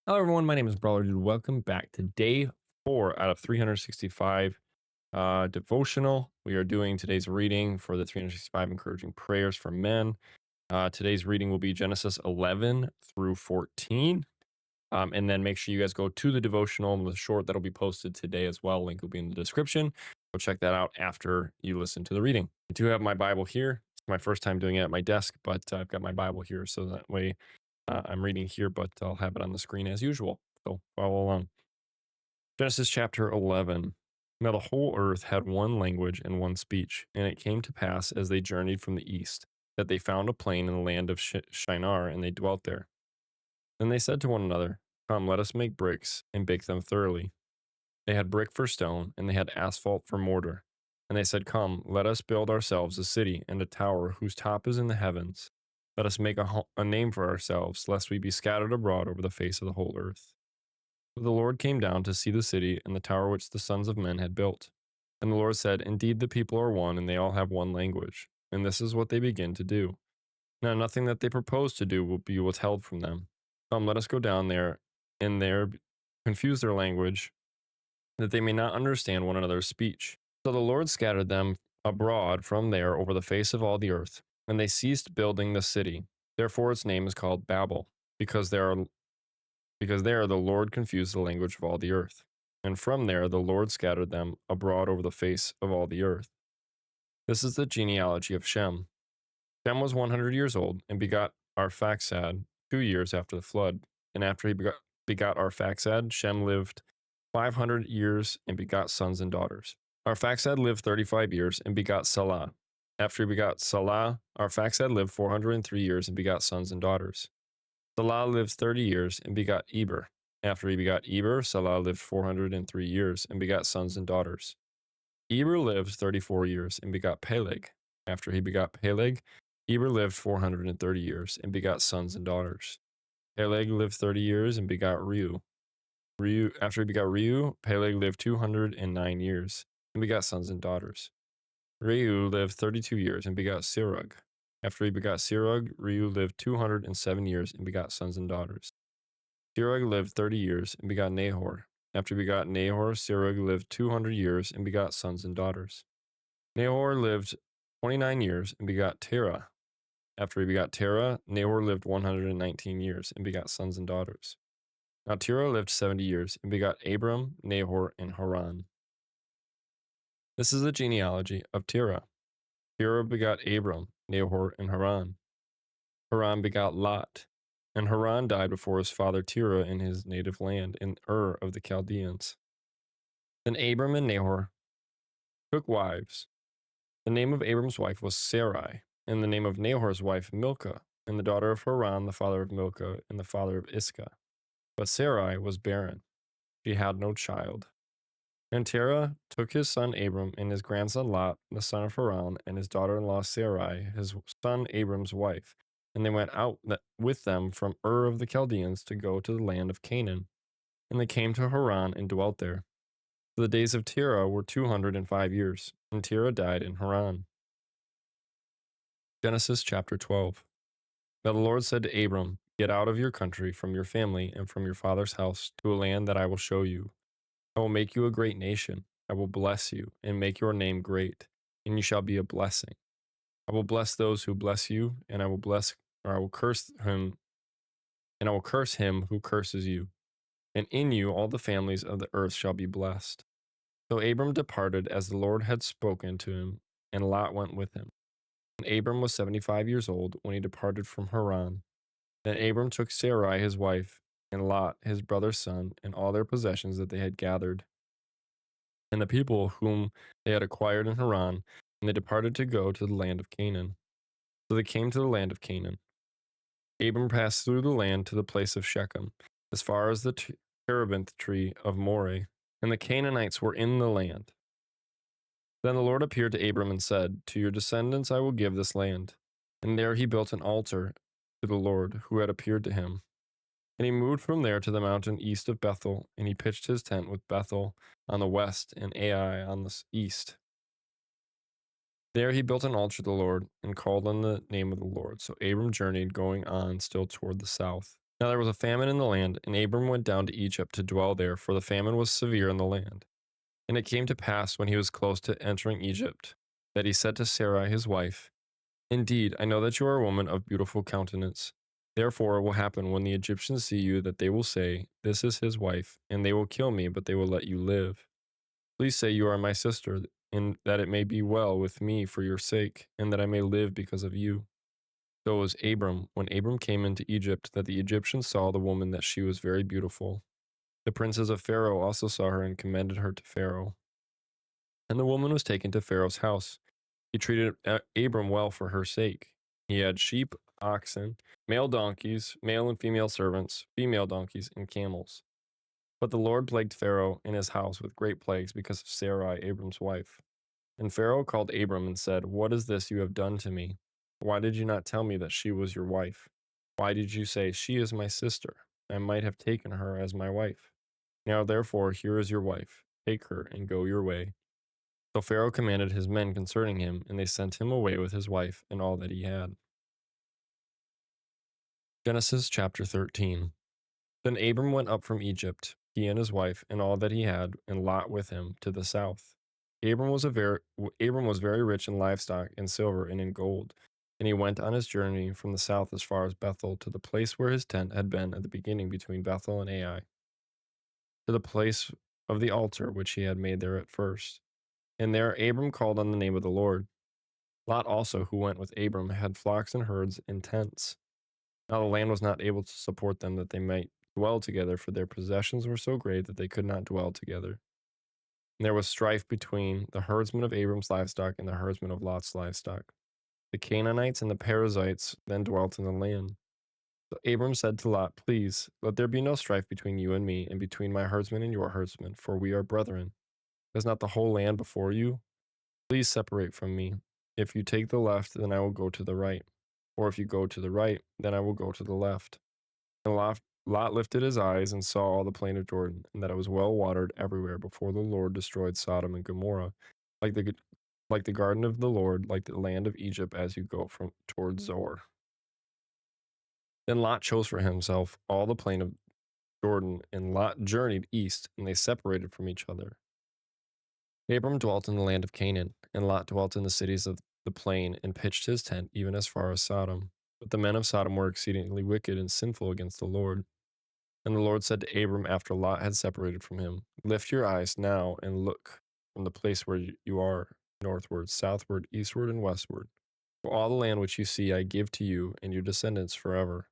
Hello, everyone. My name is BrawlerDood. Welcome back to day 4 out of 365 devotional. We are doing today's reading for the 365 encouraging prayers for men. Today's reading will be Genesis 11 through 14. And then make sure you guys go to the devotional, the short that'll be posted today as well. Link will be in the description. Go check that out after you listen to the reading. I do have my Bible here. It's my first time doing it at my desk, but I've got my Bible here so that way I'm reading here, but I'll have it on the screen as usual. So follow along. Genesis chapter 11. Now the whole earth had one language and one speech, and it came to pass as they journeyed from the east that they found a plain in the land of Shinar, and they dwelt there. Then they said to one another, "Come, let us make bricks and bake them thoroughly." They had brick for stone, and they had asphalt for mortar. And they said, "Come, let us build ourselves a city and a tower whose top is in the heavens. Let us make a name for ourselves, lest we be scattered abroad over the face of the whole earth." But the Lord came down to see the city and the tower which the sons of men had built. And the Lord said, "Indeed, the people are one, and they all have one language. And this is what they begin to do. Now nothing that they propose to do will be withheld from them. Come, let us go down there, and there confuse their language, that they may not understand one another's speech." So the Lord scattered them abroad from there over the face of all the earth, and they ceased building the city. Therefore its name is called Babel, because there the Lord confused the language of all the earth. And from there the Lord scattered them abroad over the face of all the earth. This is the genealogy of Shem. Shem was 100 years old and begot Arphaxad 2 years after the flood. And after he begot Arphaxad, Shem lived 500 years and begot sons and daughters. Arphaxad lived 35 years and begot Salah. After he begot Salah, Arphaxad lived 403 years and begot sons and daughters. Salah lived 30 years and begot Eber. After he begot Eber, Salah lived 403 years and begot sons and daughters. Eber lived 34 years and begot Peleg. After he begot Peleg, Eber lived 430 years and begot sons and daughters. Peleg lived 30 years and begot Reu. After he begot Reu, Peleg lived 209 years and begot sons and daughters. Reu lived 32 years and begot Serug. After he begot Serug, Reu lived 207 years and begot sons and daughters. Serug lived 30 years and begot Nahor. After he begot Nahor, Serug lived 200 years and begot sons and daughters. Nahor lived 29 years and begot Terah. After he begot Terah, Nahor lived 119 years and begot sons and daughters. Now Terah lived 70 years and begot Abram, Nahor, and Haran. This is the genealogy of Terah. Terah begot Abram, Nahor, and Haran. Haran begot Lot, and Haran died before his father Terah in his native land in Ur of the Chaldeans. Then Abram and Nahor took wives. The name of Abram's wife was Sarai, and the name of Nahor's wife Milcah, and the daughter of Haran, the father of Milcah, and the father of Iscah. But Sarai was barren. She had no child. And Terah took his son Abram and his grandson Lot, the son of Haran, and his daughter-in-law Sarai, his son Abram's wife, and they went out with them from Ur of the Chaldeans to go to the land of Canaan. And they came to Haran and dwelt there. The days of Terah were 205 years, and Terah died in Haran. Genesis chapter 12. Now the Lord said to Abram, "Get out of your country, from your family, and from your father's house, to a land that I will show you. I will make you a great nation. I will bless you and make your name great, and you shall be a blessing. I will bless those who bless you, and I will curse him, and I will curse him who curses you. And in you all the families of the earth shall be blessed." So Abram departed as the Lord had spoken to him, and Lot went with him. And Abram was 75 years old when he departed from Haran. Then Abram took Sarai his wife, and Lot his brother's son, and all their possessions that they had gathered, and the people whom they had acquired in Haran, and they departed to go to the land of Canaan. So they came to the land of Canaan. Abram passed through the land to the place of Shechem, as far as the terebinth tree of Moreh, and the Canaanites were in the land. Then the Lord appeared to Abram and said, "To your descendants I will give this land." And there he built an altar to the Lord who had appeared to him. And he moved from there to the mountain east of Bethel, and he pitched his tent with Bethel on the west and Ai on the east. There he built an altar to the Lord and called on the name of the Lord. So Abram journeyed, going on still toward the south. Now there was a famine in the land, and Abram went down to Egypt to dwell there, for the famine was severe in the land. And it came to pass, when he was close to entering Egypt, that he said to Sarai his wife, "Indeed, I know that you are a woman of beautiful countenance. Therefore it will happen, when the Egyptians see you, that they will say, 'This is his wife,' and they will kill me, but they will let you live. Please say you are my sister, and that it may be well with me for your sake, and that I may live because of you." So it was Abram, when Abram came into Egypt, that the Egyptians saw the woman, that she was very beautiful. The princes of Pharaoh also saw her and commended her to Pharaoh. And the woman was taken to Pharaoh's house. He treated Abram well for her sake. He had sheep, oxen, male donkeys, male and female servants, female donkeys, and camels. But the Lord plagued Pharaoh and his house with great plagues because of Sarai, Abram's wife. And Pharaoh called Abram and said, "What is this you have done to me? Why did you not tell me that she was your wife? Why did you say, 'She is my sister'? I might have taken her as my wife. Now therefore, here is your wife. Take her and go your way." So Pharaoh commanded his men concerning him, and they sent him away with his wife and all that he had. Genesis chapter 13. Then Abram went up from Egypt, he and his wife and all that he had, and Lot with him, to the south. Abram was very rich in livestock, in silver, and in gold. And he went on his journey from the south as far as Bethel, to the place where his tent had been at the beginning between Bethel and Ai, to the place of the altar which he had made there at first. And there Abram called on the name of the Lord. Lot also, who went with Abram, had flocks and herds and tents. Now the land was not able to support them, that they might dwell together, for their possessions were so great that they could not dwell together. And there was strife between the herdsmen of Abram's livestock and the herdsmen of Lot's livestock. The Canaanites and the Perizzites then dwelt in the land. So Abram said to Lot, "Please, let there be no strife between you and me, and between my herdsmen and your herdsmen, for we are brethren. Is not the whole land before you? Please separate from me. If you take the left, then I will go to the right. Or if you go to the right, then I will go to the left." And Lot lifted his eyes and saw all the plain of Jordan, and that it was well watered everywhere, before the Lord destroyed Sodom and Gomorrah, like the garden of the Lord, like the land of Egypt, as you go from toward Zoar. Then Lot chose for himself all the plain of Jordan, and Lot journeyed east, and they separated from each other. Abram dwelt in the land of Canaan, and Lot dwelt in the cities of the plain, and pitched his tent even as far as Sodom. But the men of Sodom were exceedingly wicked and sinful against the Lord. And the Lord said to Abram after Lot had separated from him, "Lift your eyes now and look from the place where you are, northward, southward, eastward, and westward. For all the land which you see I give to you and your descendants forever.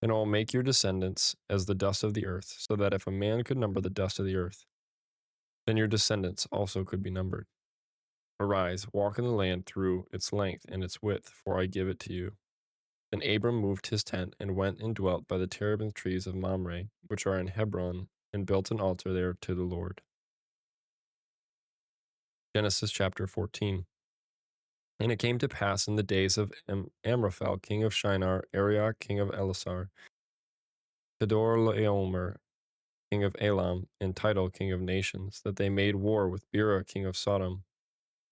And I will make your descendants as the dust of the earth, so that if a man could number the dust of the earth, then your descendants also could be numbered. Arise, walk in the land through its length and its width, for I give it to you." Then Abram moved his tent and went and dwelt by the terebinth trees of Mamre, which are in Hebron, and built an altar there to the Lord. Genesis chapter 14. And it came to pass in the days of Amraphel, king of Shinar, Arioch, king of Elasar, Kedorlaomer, king of Elam, and Tidal, king of nations, that they made war with Bera, king of Sodom,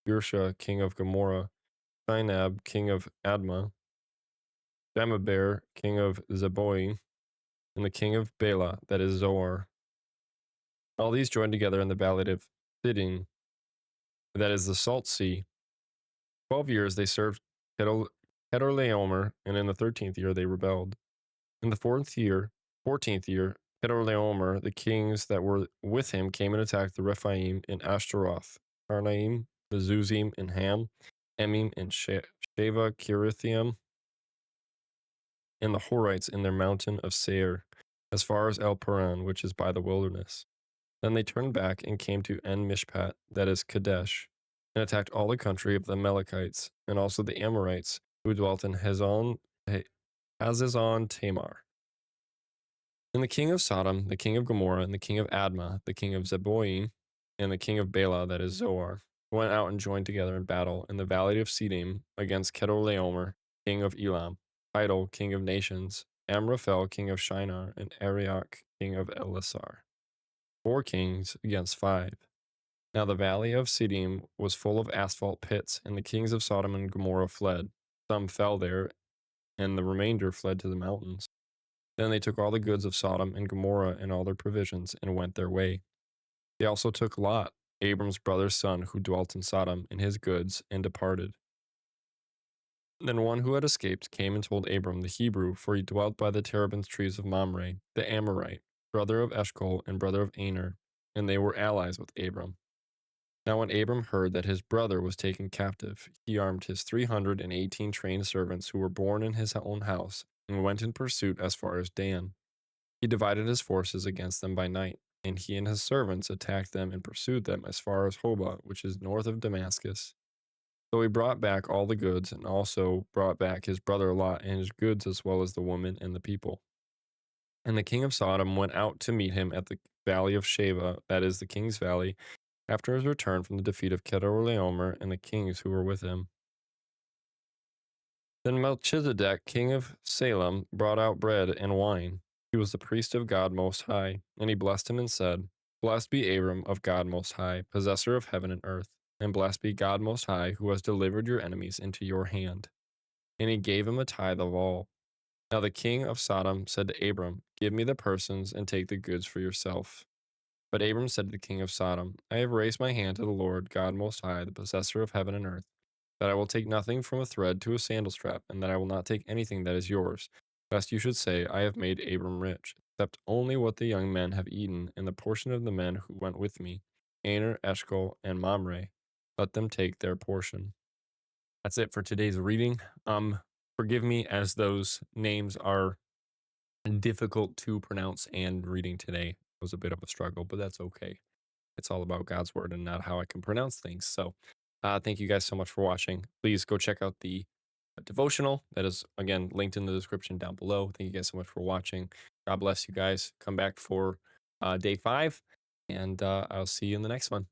Birsha, king of Gomorrah, Sinab, king of Admah, Jamaber, king of Zeboim, and the king of Bela, that is Zoar. All these joined together in the valley of Siddim, that is the Salt Sea. 12 years they served Kedorlaomer, and in the 13th year they rebelled. In the 14th year, Kedorlaomer, the kings that were with him, came and attacked the Rephaim in Ashtaroth, Karnaim, the Zuzim in Ham, Emim and Sheva Kirithaim, and the Horites in their mountain of Seir, as far as El Paran, which is by the wilderness. Then they turned back and came to En Mishpat, that is Kadesh, and attacked all the country of the Amalekites, and also the Amorites, who dwelt in Hazazon Tamar. And the king of Sodom, the king of Gomorrah, and the king of Admah, the king of Zeboim, and the king of Bela, that is Zoar, went out and joined together in battle in the valley of Siddim against Kedorlaomer, king of Elam, Tidal, king of nations, Amraphel, king of Shinar, and Arioch, king of Elasar. 4 kings against 5. Now the valley of Siddim was full of asphalt pits, and the kings of Sodom and Gomorrah fled. Some fell there, and the remainder fled to the mountains. Then they took all the goods of Sodom and Gomorrah and all their provisions and went their way. They also took Lot, Abram's brother's son, who dwelt in Sodom, and his goods, and departed. Then one who had escaped came and told Abram the Hebrew, for he dwelt by the terebinth trees of Mamre, the Amorite, brother of Eshcol and brother of Aner, and they were allies with Abram. Now when Abram heard that his brother was taken captive, he armed his 318 trained servants who were born in his own house, and went in pursuit as far as Dan. He divided his forces against them by night, and he and his servants attacked them and pursued them as far as Hobah, which is north of Damascus. So he brought back all the goods, and also brought back his brother Lot and his goods, as well as the woman and the people. And the king of Sodom went out to meet him at the valley of Sheva, that is the king's valley, after his return from the defeat of Kedorlaomer and the kings who were with him. Then Melchizedek, king of Salem, brought out bread and wine. He was the priest of God Most High, and he blessed him and said, Blessed be Abram of God Most High, possessor of heaven and earth, and blessed be God Most High, who has delivered your enemies into your hand. And he gave him a tithe of all. Now the king of Sodom said to Abram, Give me the persons and take the goods for yourself. But Abram said to the king of Sodom, I have raised my hand to the Lord God Most High, the possessor of heaven and earth, that I will take nothing from a thread to a sandal strap, and that I will not take anything that is yours, lest you should say, I have made Abram rich, except only what the young men have eaten, and the portion of the men who went with me, Aner, Eshcol, and Mamre. Let them take their portion. That's it for today's reading. Forgive me as those names are difficult to pronounce, and reading today was a bit of a struggle, but that's okay. It's all about God's word and not how I can pronounce things. So thank you guys so much for watching. Please go check out the devotional that is, again, linked in the description down below. Thank you guys so much for watching. God bless you guys. Come back for day 5, and I'll see you in the next one.